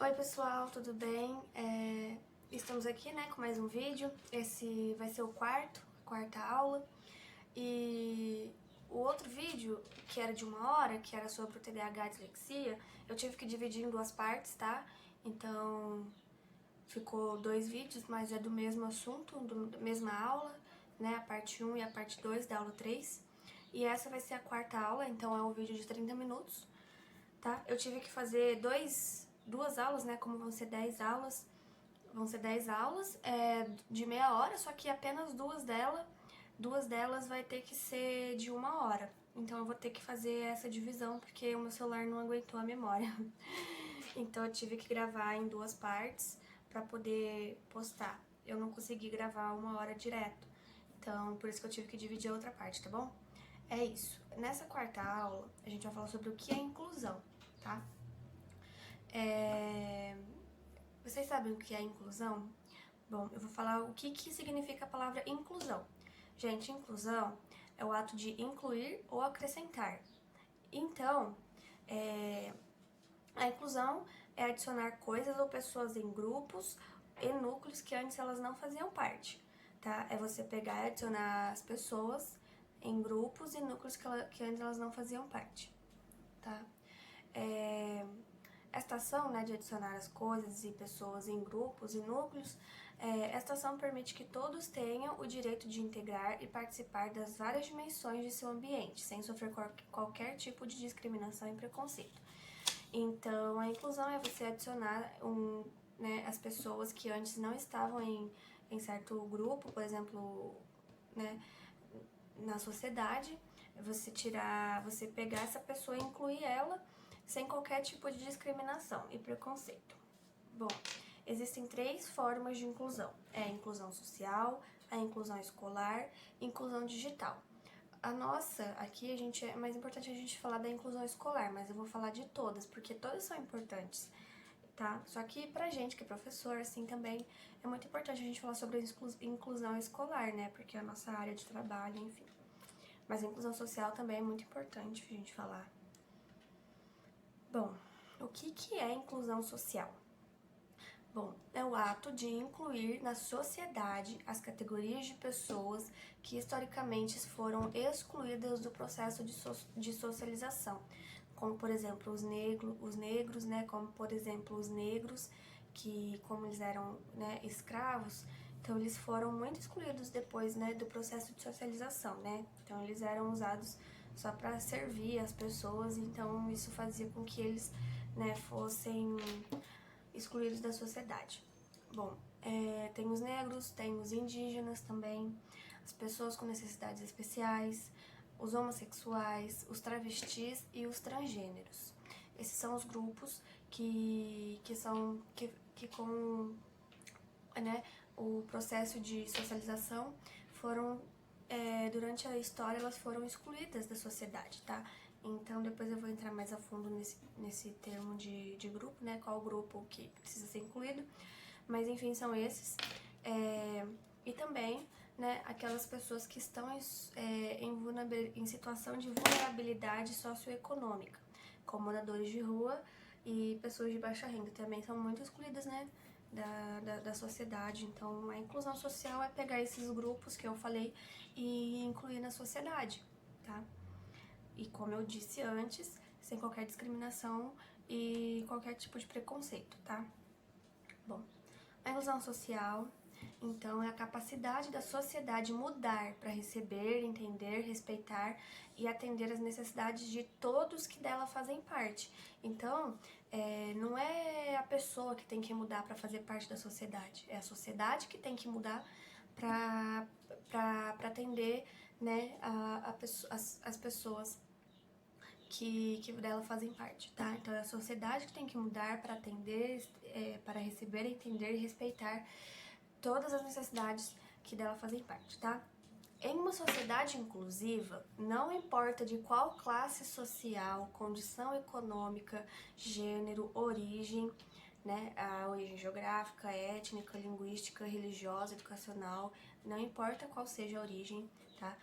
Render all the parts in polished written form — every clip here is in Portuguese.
Oi pessoal, tudo bem? Estamos aqui, né, com mais um vídeo. Esse vai ser a quarta aula. E o outro vídeo, que era de 1 hora, que era sobre o TDAH e dislexia, eu tive que dividir em 2 partes, tá? Então, ficou 2 vídeos, mas é do mesmo assunto, da mesma aula, né? A parte 1 e a parte 2 da aula 3. E essa vai ser a quarta aula, então é um vídeo de 30 minutos, tá? Eu tive que fazer duas aulas, né? Como vão ser 10 aulas, de meia hora, só que apenas duas delas vai ter que ser de 1 hora. Então eu vou ter que fazer essa divisão, porque o meu celular não aguentou a memória. Então eu tive que gravar em 2 partes pra poder postar. Eu não consegui gravar 1 hora direto, então por isso que eu tive que dividir a outra parte, tá bom? É isso. Nessa quarta aula, a gente vai falar sobre o que é inclusão, tá? Vocês sabem o que é inclusão? Bom, eu vou falar o que significa a palavra inclusão. Gente, inclusão é o ato de incluir ou acrescentar. Então, a inclusão é adicionar coisas ou pessoas em grupos e núcleos que antes elas não faziam parte, tá? É você pegar e adicionar as pessoas em grupos e núcleos que antes elas não faziam parte, tá? Esta ação, né, de adicionar as coisas e pessoas em grupos e núcleos, esta ação permite que todos tenham o direito de integrar e participar das várias dimensões de seu ambiente, sem sofrer qualquer tipo de discriminação e preconceito. Então, a inclusão é você adicionar né, as pessoas que antes não estavam em certo grupo, por exemplo, né, na sociedade, você pegar essa pessoa e incluir ela sem qualquer tipo de discriminação e preconceito. Bom, existem 3 formas de inclusão. É a inclusão social, a inclusão escolar e a inclusão digital. A nossa, aqui é mais importante a gente falar da inclusão escolar, mas eu vou falar de todas, porque todas são importantes, tá? Só que pra gente que é professor, assim, também é muito importante a gente falar sobre a inclusão escolar, né? Porque é a nossa área de trabalho, enfim. Mas a inclusão social também é muito importante a gente falar. Bom, o que é inclusão social? Bom, é o ato de incluir na sociedade as categorias de pessoas que historicamente foram excluídas do processo de socialização, como por exemplo os negros, né, como por exemplo os negros, que como eles eram, né, escravos, então eles foram muito excluídos depois, né, do processo de socialização, né, então eles eram usados só para servir as pessoas, então isso fazia com que eles, né, fossem excluídos da sociedade. Bom, tem os negros, tem os indígenas também, as pessoas com necessidades especiais, os homossexuais, os travestis e os transgêneros. Esses são os grupos que com, né, o processo de socialização foram, durante a história, elas foram excluídas da sociedade, tá? Então depois eu vou entrar mais a fundo nesse termo de grupo, né? Qual grupo que precisa ser incluído. Mas enfim, são esses. E também, né, aquelas pessoas que estão em situação de vulnerabilidade socioeconômica, como moradores de rua e pessoas de baixa renda, também são muito excluídas, né, da sociedade. Então a inclusão social é pegar esses grupos que eu falei e incluir na sociedade, tá? E como eu disse antes, sem qualquer discriminação e qualquer tipo de preconceito, tá? Bom, a inclusão social, então, é a capacidade da sociedade mudar para receber, entender, respeitar e atender as necessidades de todos que dela fazem parte. Então, não é a pessoa que tem que mudar para fazer parte da sociedade, é a sociedade que tem que mudar para atender, né, as pessoas que dela fazem parte, tá? Então é a sociedade que tem que mudar para atender, para receber, entender e respeitar todas as necessidades que dela fazem parte, tá? Em uma sociedade inclusiva, não importa de qual classe social, condição econômica, gênero, origem, né, a origem geográfica, étnica, linguística, religiosa, educacional, não importa qual seja a origem, tá?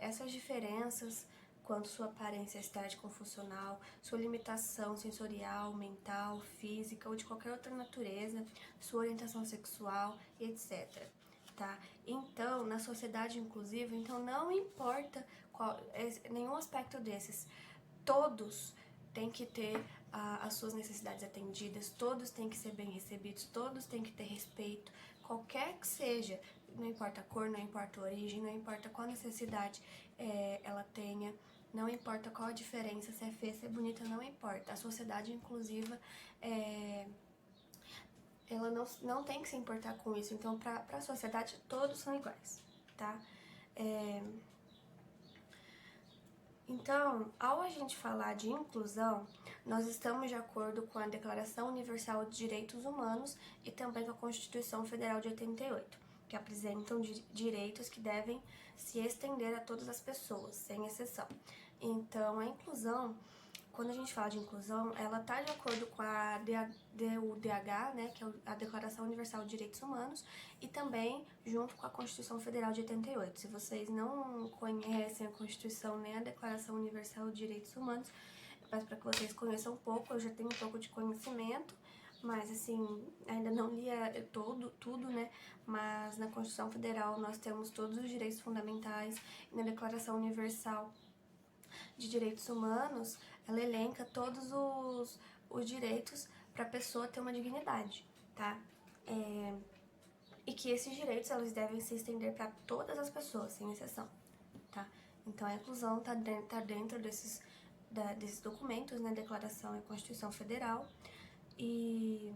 Essas diferenças quanto sua aparência estética ou funcional, sua limitação sensorial, mental, física ou de qualquer outra natureza, sua orientação sexual, etc. Tá? Então, na sociedade inclusiva, então não importa nenhum aspecto desses, todos têm que ter as suas necessidades atendidas, todos têm que ser bem recebidos, todos têm que ter respeito, qualquer que seja, não importa a cor, não importa a origem, não importa qual necessidade ela tenha, não importa qual a diferença, se é feia, se é bonita, não importa. A sociedade inclusiva ela não tem que se importar com isso. Então, para a sociedade, todos são iguais, tá? Então, ao a gente falar de inclusão, nós estamos de acordo com a Declaração Universal de Direitos Humanos e também com a Constituição Federal de 88, que apresentam direitos que devem se estender a todas as pessoas, sem exceção. Então, a inclusão, quando a gente fala de inclusão, ela está de acordo com a DUDH, né, que é a Declaração Universal de Direitos Humanos, e também junto com a Constituição Federal de 88. Se vocês não conhecem a Constituição nem a Declaração Universal de Direitos Humanos, eu peço para que vocês conheçam um pouco, eu já tenho um pouco de conhecimento, mas assim, ainda não li tudo, né, mas na Constituição Federal nós temos todos os direitos fundamentais, e na Declaração Universal de Direitos Humanos, ela elenca todos os direitos para a pessoa ter uma dignidade, tá? E que esses direitos, eles devem se estender para todas as pessoas, sem exceção, tá? Então, a inclusão tá dentro desses documentos, né? Declaração e Constituição Federal. E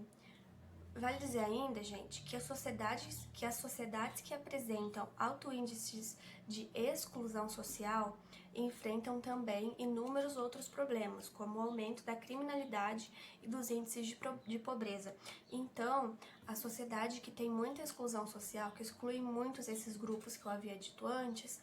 vale dizer ainda, gente, que as sociedades que apresentam alto índices de exclusão social enfrentam também inúmeros outros problemas, como o aumento da criminalidade e dos índices de pobreza. Então, a sociedade que tem muita exclusão social, que exclui muitos esses grupos que eu havia dito antes,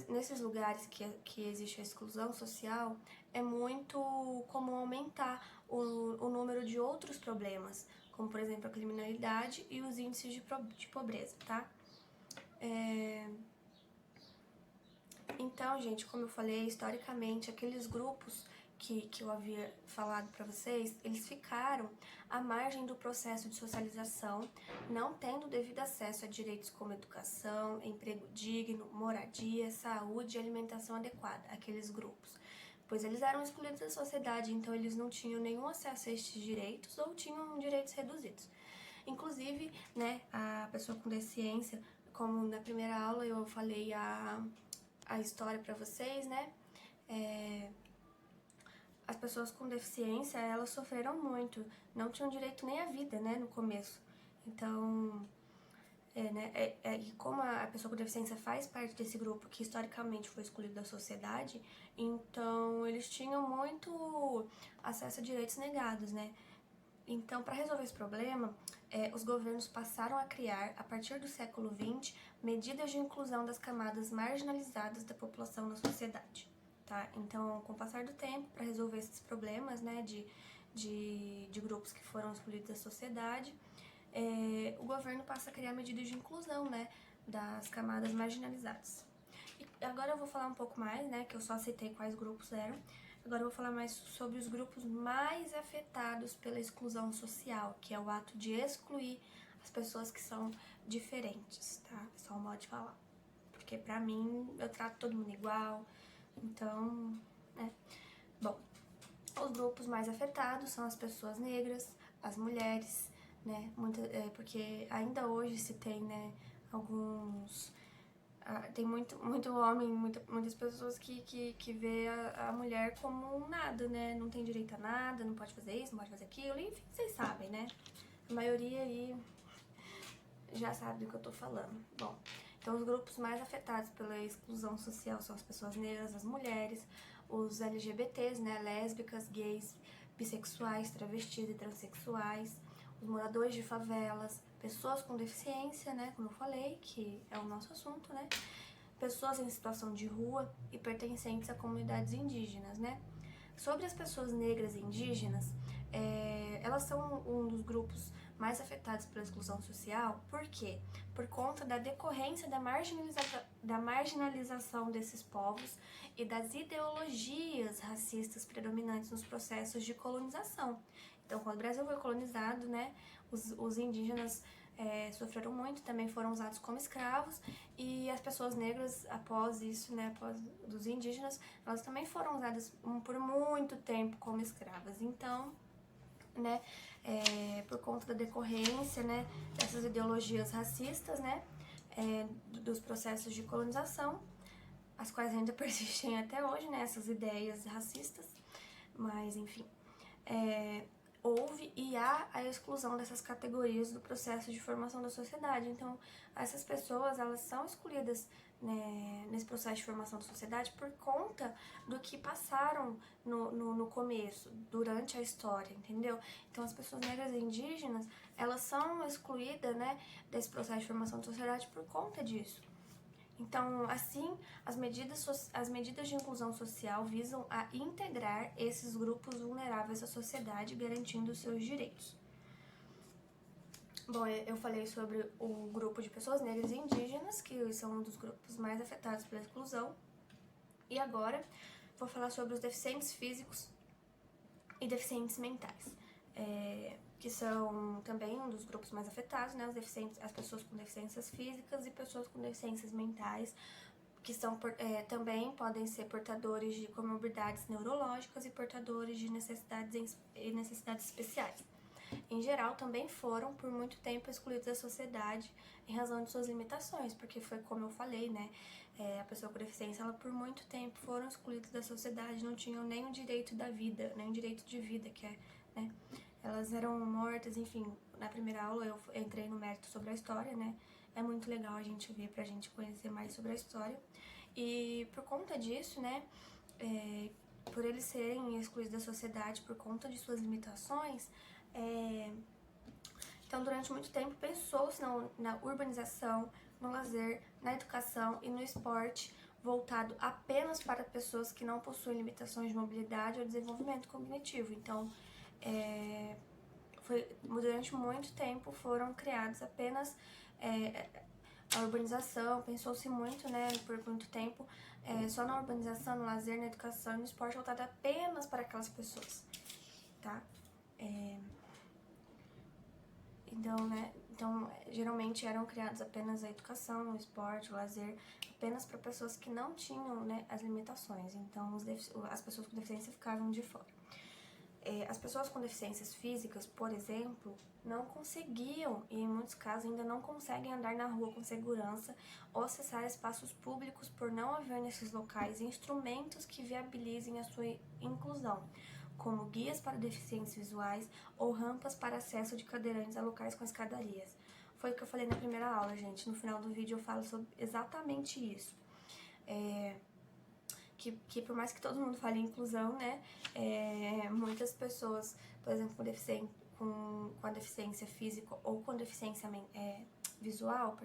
nesses lugares que existe a exclusão social, é muito comum aumentar o número de outros problemas, como, por exemplo, a criminalidade e os índices de pobreza, tá? Então, gente, como eu falei, historicamente, aqueles grupos que eu havia falado para vocês, eles ficaram à margem do processo de socialização, não tendo devido acesso a direitos como educação, emprego digno, moradia, saúde e alimentação adequada, aqueles grupos, pois eles eram excluídos da sociedade, então eles não tinham nenhum acesso a estes direitos ou tinham direitos reduzidos. Inclusive, né, a pessoa com deficiência, como na primeira aula eu falei a história para vocês, né, as pessoas com deficiência, elas sofreram muito, não tinham direito nem à vida, né, no começo. Então, e como a pessoa com deficiência faz parte desse grupo que historicamente foi excluído da sociedade, então eles tinham muito acesso a direitos negados, né. Então, para resolver esse problema, os governos passaram a criar, a partir do século XX, medidas de inclusão das camadas marginalizadas da população na sociedade, tá? Então, com o passar do tempo, para resolver esses problemas, né, de grupos que foram excluídos da sociedade, o governo passa a criar medidas de inclusão, né, das camadas marginalizadas. E agora eu vou falar um pouco mais, né, que eu só citei quais grupos eram. Agora eu vou falar mais sobre os grupos mais afetados pela exclusão social, que é o ato de excluir as pessoas que são diferentes, tá? É só um modo de falar. Porque pra mim, eu trato todo mundo igual, então, né? Bom, os grupos mais afetados são as pessoas negras, as mulheres, né? Porque ainda hoje se tem, né, alguns... tem muito homem, muitas pessoas que vê a mulher como um nada, né? Não tem direito a nada, não pode fazer isso, não pode fazer aquilo, enfim, vocês sabem, né? A maioria aí já sabe do que eu tô falando. Bom, então os grupos mais afetados pela exclusão social são as pessoas negras, as mulheres, os LGBTs, né? Lésbicas, gays, bissexuais, travestis e transexuais, os moradores de favelas, pessoas com deficiência, né, como eu falei, que é o nosso assunto, né, pessoas em situação de rua e pertencentes a comunidades indígenas, né. Sobre as pessoas negras e indígenas, elas são um dos grupos mais afetados pela exclusão social. Por quê? Por conta da decorrência da marginalização desses povos e das ideologias racistas predominantes nos processos de colonização. Então, quando o Brasil foi colonizado, né, os indígenas sofreram muito, também foram usados como escravos, e as pessoas negras, após isso, né, após dos indígenas, elas também foram usadas por muito tempo como escravas. Então, né, por conta da decorrência, né, dessas ideologias racistas, né, dos processos de colonização, as quais ainda persistem até hoje, né, essas ideias racistas, mas enfim, houve e há a exclusão dessas categorias do processo de formação da sociedade. Então, essas pessoas, elas são excluídas, né, nesse processo de formação da sociedade por conta do que passaram no começo, durante a história, entendeu? Então, as pessoas negras e indígenas, elas são excluídas, né, desse processo de formação da sociedade por conta disso. Então, assim, as medidas de inclusão social visam a integrar esses grupos vulneráveis à sociedade, garantindo os seus direitos. Bom, eu falei sobre o grupo de pessoas negras e indígenas, que são um dos grupos mais afetados pela exclusão. E agora, vou falar sobre os deficientes físicos e deficientes mentais, que são também um dos grupos mais afetados, né? As pessoas com deficiências físicas e pessoas com deficiências mentais, que também podem ser portadores de comorbidades neurológicas e portadores de necessidades especiais. Em geral, também foram, por muito tempo, excluídos da sociedade em razão de suas limitações, porque foi como eu falei, né? A pessoa com deficiência, ela por muito tempo foram excluídas da sociedade, não tinham nem o direito da vida, nem o direito de vida, que é, né? Elas eram mortas, enfim. Na primeira aula eu entrei no mérito sobre a história, né? É muito legal a gente ver, pra gente conhecer mais sobre a história. E por conta disso, né, por eles serem excluídos da sociedade por conta de suas limitações, então durante muito tempo pensou-se na urbanização, no lazer, na educação e no esporte, voltado apenas para pessoas que não possuem limitações de mobilidade ou desenvolvimento cognitivo. Então, durante muito tempo foram criados apenas a urbanização, pensou-se muito, né, por muito tempo, só na urbanização, no lazer, na educação e no esporte, voltado apenas para aquelas pessoas, tá? Então, geralmente eram criados apenas a educação, o esporte, o lazer, apenas para pessoas que não tinham, né, as limitações. Então, as pessoas com deficiência ficavam de fora. As pessoas com deficiências físicas, por exemplo, não conseguiam, e em muitos casos ainda não conseguem andar na rua com segurança ou acessar espaços públicos por não haver nesses locais instrumentos que viabilizem a sua inclusão, como guias para deficientes visuais ou rampas para acesso de cadeirantes a locais com escadarias. Foi o que eu falei na primeira aula, gente. No final do vídeo eu falo sobre exatamente isso. Que por mais que todo mundo fale em inclusão, né, muitas pessoas, por exemplo, com a deficiência física ou com deficiência visual,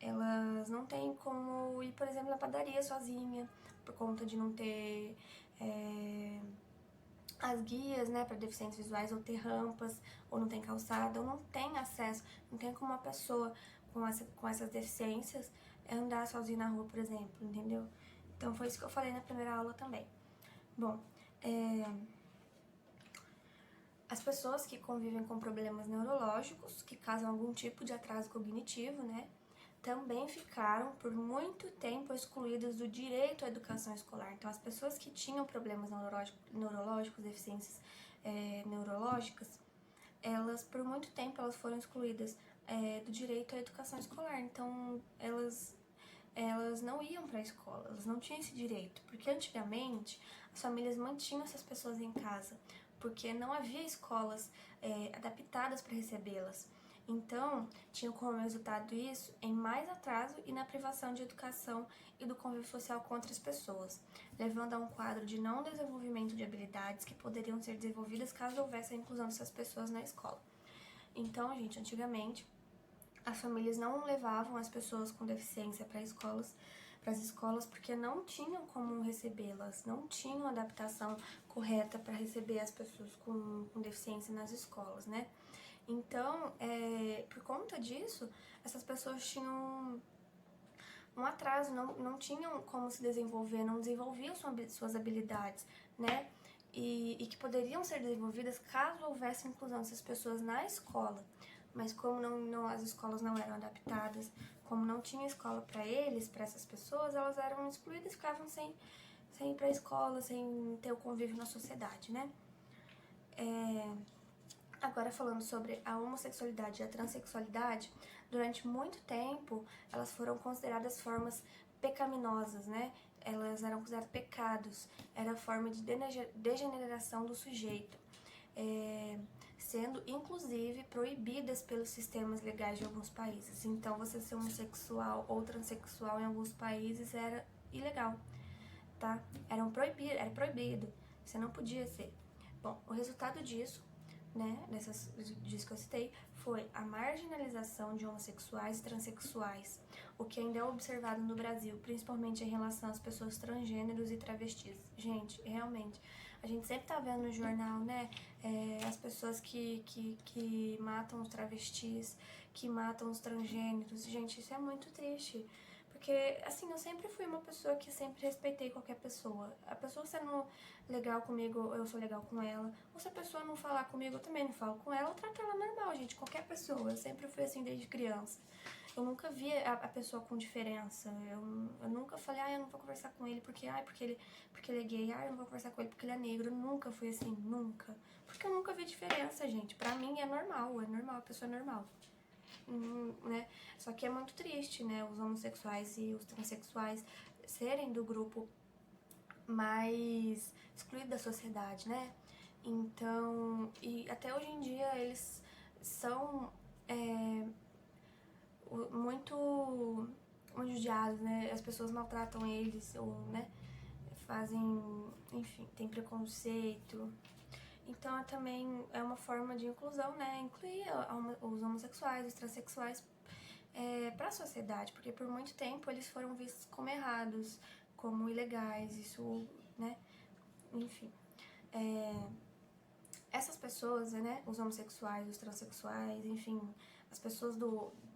elas não têm como ir, por exemplo, na padaria sozinha, por conta de não ter as guias, né, para deficientes visuais, ou ter rampas, ou não tem calçada, ou não tem acesso, não tem como uma pessoa com essas deficiências andar sozinha na rua, por exemplo, entendeu? Então foi isso que eu falei na primeira aula também. Bom, as pessoas que convivem com problemas neurológicos, que causam algum tipo de atraso cognitivo, né, também ficaram por muito tempo excluídas do direito à educação escolar. Então, as pessoas que tinham problemas neurológicos, deficiências neurológicas, elas por muito tempo elas foram excluídas do direito à educação escolar. Então, elas não iam para a escola, elas não tinham esse direito, porque antigamente as famílias mantinham essas pessoas em casa, porque não havia escolas adaptadas para recebê-las. Então, tinha como resultado isso em mais atraso e na privação de educação e do convívio social com outras pessoas, levando a um quadro de não desenvolvimento de habilidades que poderiam ser desenvolvidas caso houvesse a inclusão dessas pessoas na escola. Então, gente, antigamente, as famílias não levavam as pessoas com deficiência para as escolas porque não tinham como recebê-las, não tinham adaptação correta para receber as pessoas com deficiência nas escolas, né? Então, por conta disso, essas pessoas tinham um atraso, não tinham como se desenvolver, não desenvolviam suas habilidades, né? E que poderiam ser desenvolvidas caso houvesse inclusão dessas pessoas na escola. Mas como as escolas não eram adaptadas, como não tinha escola para eles, para essas pessoas, elas eram excluídas, ficavam sem ir para a escola, sem ter o convívio na sociedade, né? Agora falando sobre a homossexualidade e a transexualidade, durante muito tempo elas foram consideradas formas pecaminosas, né? Elas eram consideradas pecados, era forma de degeneração do sujeito, sendo inclusive proibidas pelos sistemas legais de alguns países. Então você ser homossexual ou transexual em alguns países era ilegal, tá? Era proibido, você não podia ser. Bom, o resultado disso, né, disso que eu citei, foi a marginalização de homossexuais e transexuais, o que ainda é observado no Brasil, principalmente em relação às pessoas transgêneros e travestis. Gente, realmente, a gente sempre tá vendo no jornal, né, as pessoas que matam os travestis, que matam os transgêneros. Gente, isso é muito triste. Porque, assim, eu sempre fui uma pessoa que sempre respeitei qualquer pessoa. A pessoa sendo legal comigo, eu sou legal com ela. Ou se a pessoa não falar comigo, eu também não falo com ela. Eu trato ela normal, gente. Qualquer pessoa. Eu sempre fui assim desde criança. Eu nunca vi a pessoa com diferença. Eu nunca falei, eu não vou conversar com ele porque ele é gay. Eu não vou conversar com ele porque ele é negro. Eu nunca fui assim, nunca. Porque eu nunca vi diferença, gente. Pra mim é normal, a pessoa é normal. Né? Só que é muito triste, né, os homossexuais e os transexuais serem do grupo mais excluído da sociedade, né? Então, e até hoje em dia eles são muito judiados, né? As pessoas maltratam eles ou, né, fazem, enfim, tem preconceito. Então também é uma forma de inclusão, né? Incluir os homossexuais, os transexuais para a sociedade, porque por muito tempo eles foram vistos como errados, como ilegais, isso, né? Enfim. Essas pessoas, né? Os homossexuais, os transexuais, enfim, as pessoas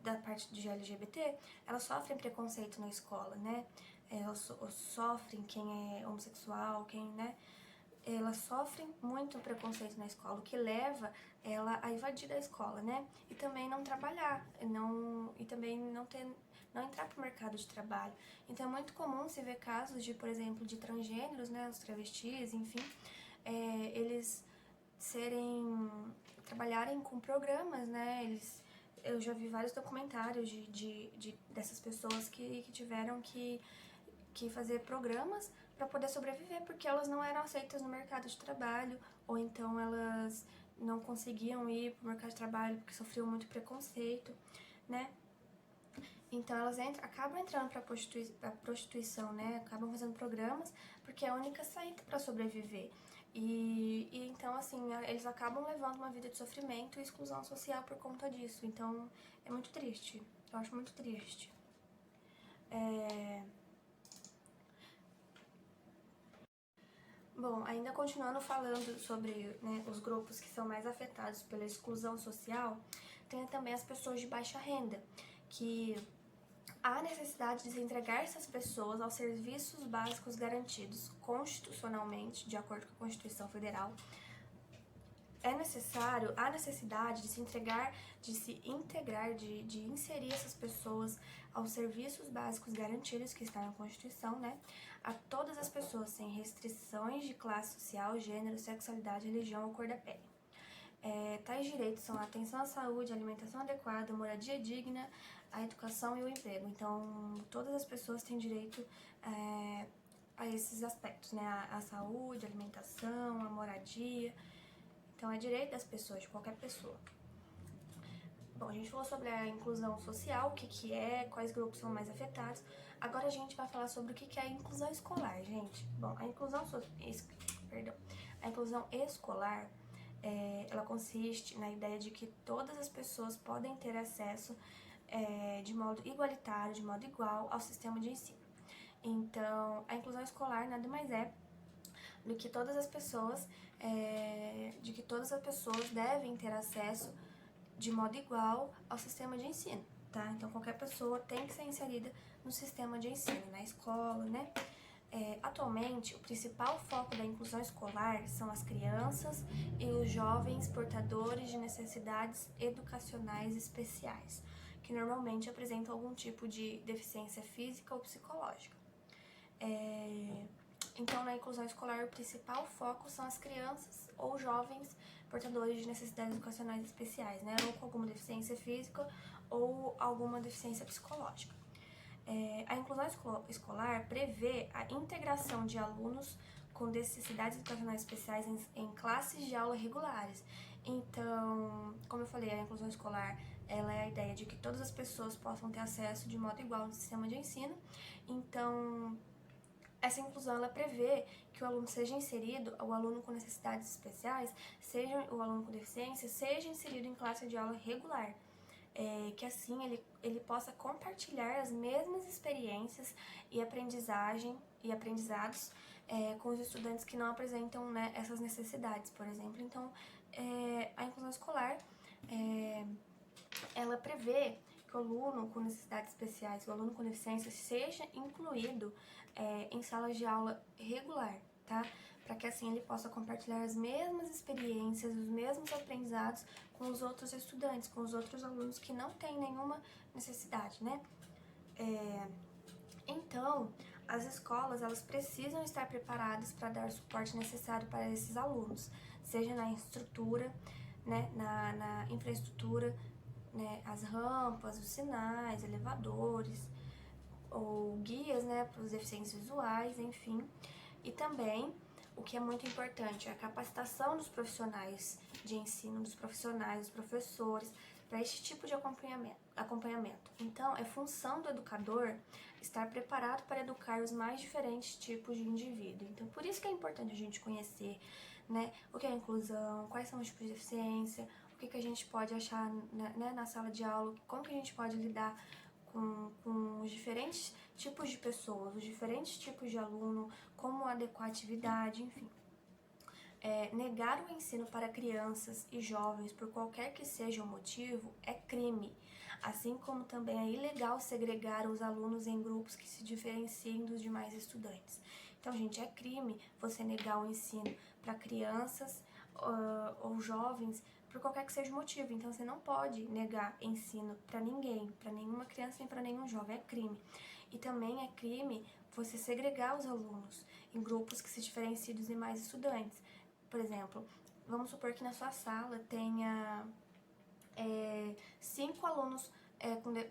da parte de LGBT, elas sofrem preconceito na escola, né? Elas sofrem quem é homossexual, né? Elas sofrem muito preconceito na escola, o que leva ela a invadir a escola, né? E também não trabalhar, e também não entrar para o mercado de trabalho. Então é muito comum se ver casos de, por exemplo, de transgêneros, né? Os travestis, enfim, eles trabalharem com programas, né? Eu já vi vários documentários dessas pessoas que tiveram que fazer programas para poder sobreviver, porque elas não eram aceitas no mercado de trabalho, ou então elas não conseguiam ir para o mercado de trabalho porque sofriam muito preconceito, né? Então elas acabam entrando para a prostituição, né? Acabam fazendo programas porque é a única saída para sobreviver. E então, assim, eles acabam levando uma vida de sofrimento e exclusão social por conta disso. Então é muito triste. Eu acho muito triste. Bom, ainda continuando falando sobre, né, os grupos que são mais afetados pela exclusão social, tem também as pessoas de baixa renda, que há necessidade de se entregar essas pessoas aos serviços básicos garantidos constitucionalmente, de acordo com a Constituição Federal. Há necessidade de se integrar, de inserir essas pessoas aos serviços básicos garantidos que está na Constituição, né? A todas as pessoas, sem restrições de classe social, gênero, sexualidade, religião ou cor da pele. Tais direitos são a atenção à saúde, a alimentação adequada, a moradia digna, a educação e o emprego. Então, todas as pessoas têm direito a esses aspectos, né? A saúde, a alimentação, a moradia. Então, é direito das pessoas, de qualquer pessoa. Bom, a gente falou sobre a inclusão social, o que é, quais grupos são mais afetados. Agora a gente vai falar sobre o que é a inclusão escolar, gente. Bom, a inclusão escolar, ela consiste na ideia de que todas as pessoas podem ter acesso de modo igualitário, de modo igual ao sistema de ensino. Então, a inclusão escolar nada mais é do que todas as pessoas devem ter acesso de modo igual ao sistema de ensino, tá? Então, qualquer pessoa tem que ser inserida no sistema de ensino, na escola, né? Atualmente, o principal foco da inclusão escolar são as crianças e os jovens portadores de necessidades educacionais especiais, que normalmente apresentam algum tipo de deficiência física ou psicológica. Então, na inclusão escolar, o principal foco são as crianças ou jovens portadores de necessidades educacionais especiais, né? Ou com alguma deficiência física ou alguma deficiência psicológica. A inclusão escolar prevê a integração de alunos com necessidades educacionais especiais em classes de aula regulares. Então, como eu falei, a inclusão escolar ela é a ideia de que todas as pessoas possam ter acesso de modo igual no sistema de ensino. Então, essa inclusão ela prevê que o aluno seja inserido, o aluno com necessidades especiais, seja o aluno com deficiência, seja inserido em classe de aula regular. Que assim ele possa compartilhar as mesmas experiências e aprendizados com os estudantes que não apresentam, né, essas necessidades, por exemplo. Então, a inclusão escolar, ela prevê que o aluno com necessidades especiais, o aluno com deficiência, seja incluído em salas de aula regular, tá? Para que assim ele possa compartilhar as mesmas experiências, os mesmos aprendizados com os outros estudantes, com os outros alunos que não têm nenhuma necessidade, né? Então, as escolas elas precisam estar preparadas para dar o suporte necessário para esses alunos, seja na estrutura, né, na infraestrutura, né, as rampas, os sinais, elevadores, ou guias, né, para os deficientes visuais, enfim. E também, o que é muito importante, é a capacitação dos profissionais de ensino, dos professores, para esse tipo de acompanhamento. Então, é função do educador estar preparado para educar os mais diferentes tipos de indivíduo. Então, por isso que é importante a gente conhecer, né, o que é inclusão, quais são os tipos de deficiência, o que a gente pode achar, né, na sala de aula, como que a gente pode lidar com os diferentes tipos de pessoas, os diferentes tipos de aluno, como adequar a atividade, enfim. Negar o ensino para crianças e jovens por qualquer que seja o motivo é crime, assim como também é ilegal segregar os alunos em grupos que se diferenciem dos demais estudantes. Então, gente, é crime você negar o ensino para crianças ou jovens por qualquer que seja o motivo. Então, você não pode negar ensino para ninguém, para nenhuma criança nem para nenhum jovem, é crime. E também é crime você segregar os alunos em grupos que se diferenciem dos demais estudantes. Por exemplo, vamos supor que na sua sala tenha 5 alunos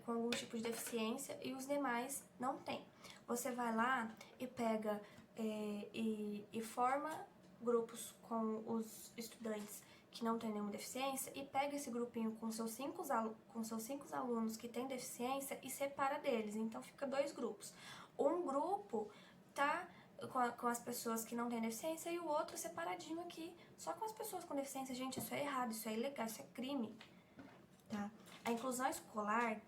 com algum tipo de deficiência e os demais não têm. Você vai lá e pega e forma grupos com os estudantes que não têm nenhuma deficiência e pega esse grupinho com seus 5 alunos que têm deficiência e separa deles. Então, fica 2 grupos. Um grupo tá com as pessoas que não têm deficiência e o outro separadinho aqui, só com as pessoas com deficiência. Gente, isso é errado, isso é ilegal, isso é crime, tá? A inclusão escolar,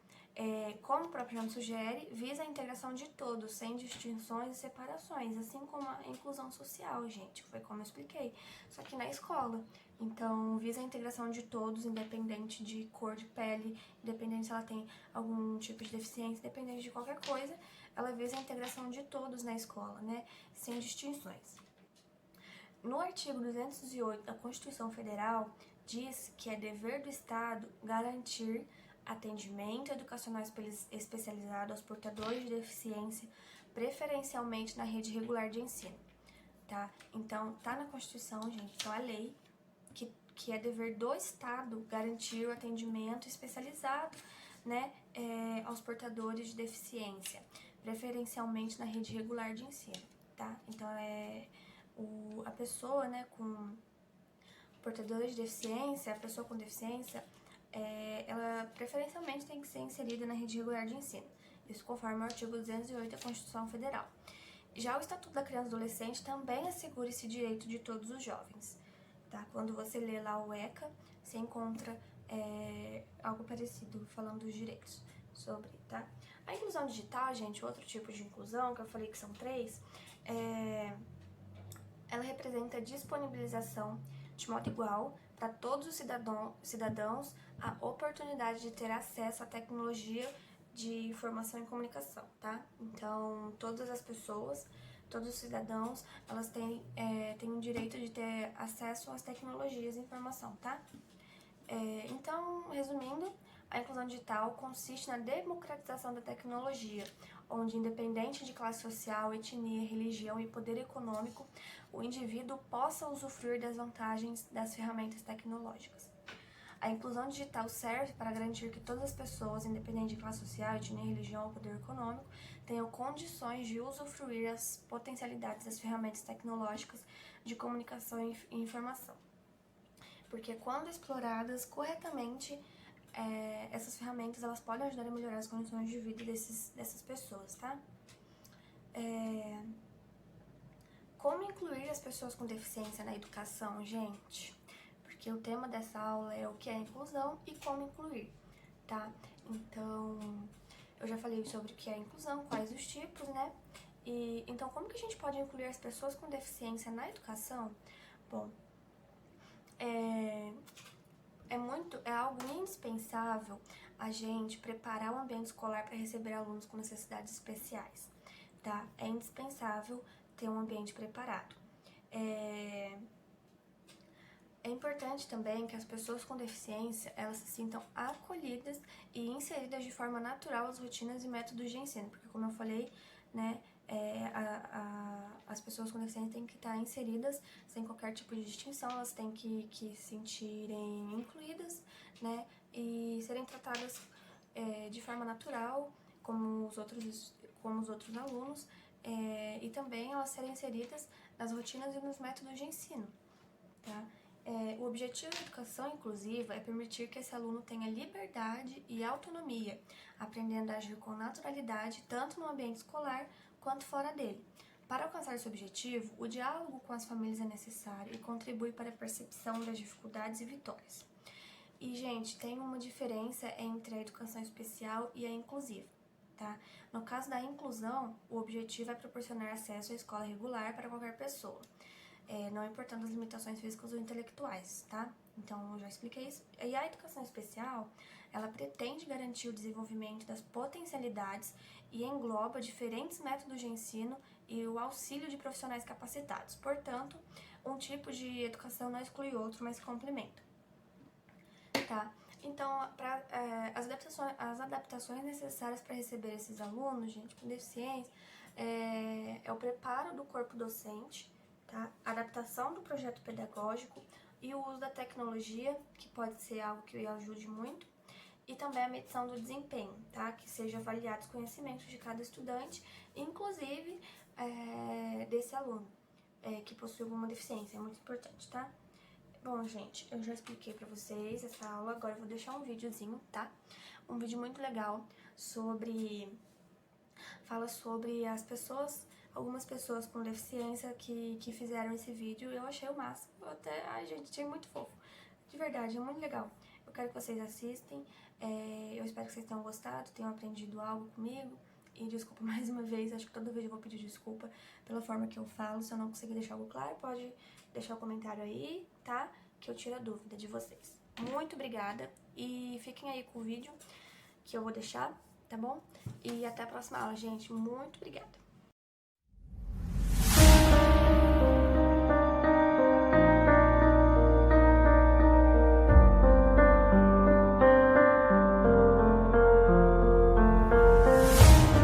como o próprio nome sugere, visa a integração de todos, sem distinções e separações, assim como a inclusão social, gente, foi como eu expliquei, só que na escola. Então, visa a integração de todos, independente de cor de pele, independente se ela tem algum tipo de deficiência, independente de qualquer coisa, ela visa a integração de todos na escola, né, sem distinções. No artigo 208 da Constituição Federal, diz que é dever do Estado garantir atendimento educacional especializado aos portadores de deficiência, preferencialmente na rede regular de ensino, tá? Então, tá na Constituição, gente, então é lei que é dever do Estado garantir o atendimento especializado, né, aos portadores de deficiência, preferencialmente na rede regular de ensino, tá? Então, a pessoa, né, com portadores de deficiência, a pessoa com deficiência, ela preferencialmente tem que ser inserida na rede regular de ensino. Isso conforme o artigo 208 da Constituição Federal. Já o Estatuto da Criança e do Adolescente também assegura esse direito de todos os jovens, tá? Quando você lê lá o ECA, você encontra algo parecido falando dos direitos sobre, tá? A inclusão digital, gente, outro tipo de inclusão, que eu falei que são 3, ela representa a disponibilização de modo igual para todos os cidadãos a oportunidade de ter acesso à tecnologia de informação e comunicação, tá? Então, todas as pessoas, todos os cidadãos, elas têm o direito de ter acesso às tecnologias de informação, tá? Então, resumindo, a inclusão digital consiste na democratização da tecnologia, onde, independente de classe social, etnia, religião e poder econômico, o indivíduo possa usufruir das vantagens das ferramentas tecnológicas. A inclusão digital serve para garantir que todas as pessoas, independente de classe social, etnia, religião ou poder econômico, tenham condições de usufruir as potencialidades das ferramentas tecnológicas de comunicação e informação. Porque quando exploradas corretamente, essas ferramentas elas podem ajudar a melhorar as condições de vida dessas pessoas, tá? Como incluir as pessoas com deficiência na educação, gente? Porque o tema dessa aula é o que é inclusão e como incluir, tá? Então, eu já falei sobre o que é inclusão, quais os tipos, né? Então, como que a gente pode incluir as pessoas com deficiência na educação? Bom, é algo indispensável a gente preparar o ambiente escolar para receber alunos com necessidades especiais, tá? É indispensável ter um ambiente preparado. É importante também que as pessoas com deficiência, elas se sintam acolhidas e inseridas de forma natural às rotinas e métodos de ensino, porque como eu falei, né, as pessoas com deficiência têm que estar inseridas sem qualquer tipo de distinção, elas têm que se sentirem incluídas, né, e serem tratadas de forma natural, como os outros alunos, e também elas serem inseridas nas rotinas e nos métodos de ensino, tá? O objetivo da educação inclusiva é permitir que esse aluno tenha liberdade e autonomia, aprendendo a agir com naturalidade tanto no ambiente escolar quanto fora dele. Para alcançar esse objetivo, o diálogo com as famílias é necessário e contribui para a percepção das dificuldades e vitórias. E, gente, tem uma diferença entre a educação especial e a inclusiva, tá? No caso da inclusão, o objetivo é proporcionar acesso à escola regular para qualquer pessoa, não importando as limitações físicas ou intelectuais, tá? Então, eu já expliquei isso. E a educação especial, ela pretende garantir o desenvolvimento das potencialidades e engloba diferentes métodos de ensino e o auxílio de profissionais capacitados. Portanto, um tipo de educação não exclui outro, mas complementa, tá? Então, as adaptações necessárias para receber esses alunos, gente, com deficiência, é o preparo do corpo docente, tá? A adaptação do projeto pedagógico e o uso da tecnologia, que pode ser algo que ajude muito, e também a medição do desempenho, tá? Que seja avaliado os conhecimentos de cada estudante, inclusive desse aluno que possui alguma deficiência, é muito importante, tá? Bom, gente, eu já expliquei pra vocês essa aula, agora eu vou deixar um videozinho, tá? Um vídeo muito legal fala sobre algumas pessoas com deficiência que fizeram esse vídeo. Eu achei o máximo, ai gente, achei muito fofo, de verdade, é muito legal. Eu quero que vocês assistem, eu espero que vocês tenham gostado, tenham aprendido algo comigo. E desculpa mais uma vez, acho que toda vez eu vou pedir desculpa pela forma que eu falo. Se eu não conseguir deixar algo claro, pode deixar o comentário aí, tá? Que eu tiro a dúvida de vocês. Muito obrigada e fiquem aí com o vídeo que eu vou deixar, tá bom? E até a próxima aula, gente. Muito obrigada!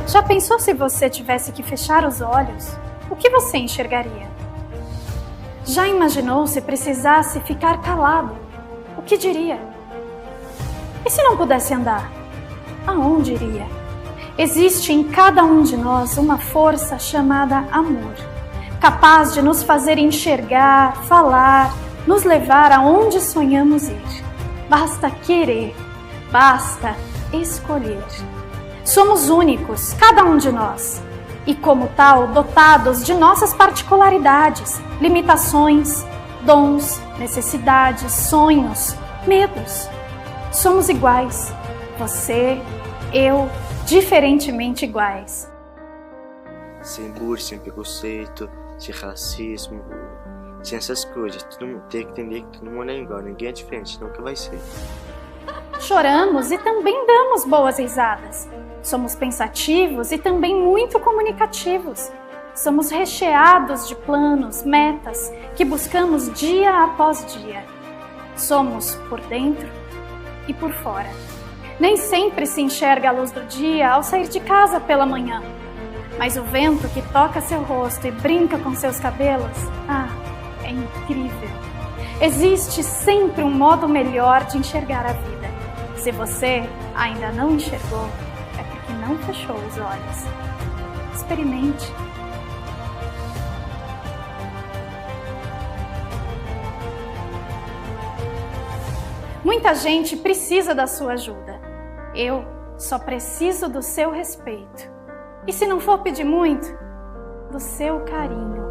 Já pensou se você tivesse que fechar os olhos? O que você enxergaria? Já imaginou se precisasse ficar calado? O que diria? E se não pudesse andar? Aonde iria? Existe em cada um de nós uma força chamada amor, capaz de nos fazer enxergar, falar, nos levar aonde sonhamos ir. Basta querer, basta escolher. Somos únicos, cada um de nós, e como tal, dotados de nossas particularidades, limitações, dons, necessidades, sonhos, medos. Somos iguais, você, eu, diferentemente iguais. Sem bullying, sem preconceito, sem racismo, sem essas coisas. Todo mundo tem que entender que todo mundo é igual, ninguém é diferente, nunca vai ser. Choramos e também damos boas risadas. Somos pensativos e também muito comunicativos. Somos recheados de planos, metas que buscamos dia após dia. Somos por dentro e por fora. Nem sempre se enxerga a luz do dia ao sair de casa pela manhã. Mas o vento que toca seu rosto e brinca com seus cabelos, é incrível. Existe sempre um modo melhor de enxergar a vida. Se você ainda não enxergou, é porque não fechou os olhos. Experimente. Muita gente precisa da sua ajuda. Eu só preciso do seu respeito. E se não for pedir muito, do seu carinho.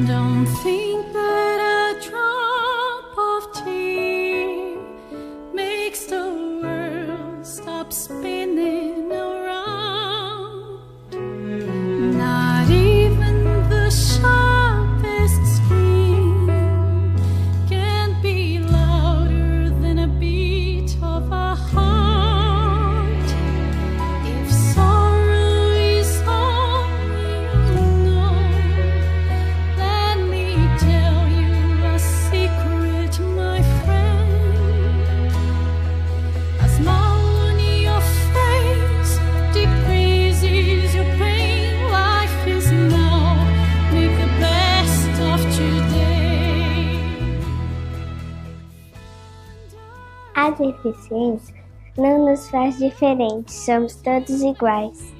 Don't think that a drop of tear makes the world stop spinning around. Not even the sharpest scream can be louder than a beat of a heart. If sorrow is all you know, let me tell you a secret, my friend. A smile on your face decreases your pain. Life is now. Make the best of today. A deficiência não nos faz diferentes, somos todos iguais.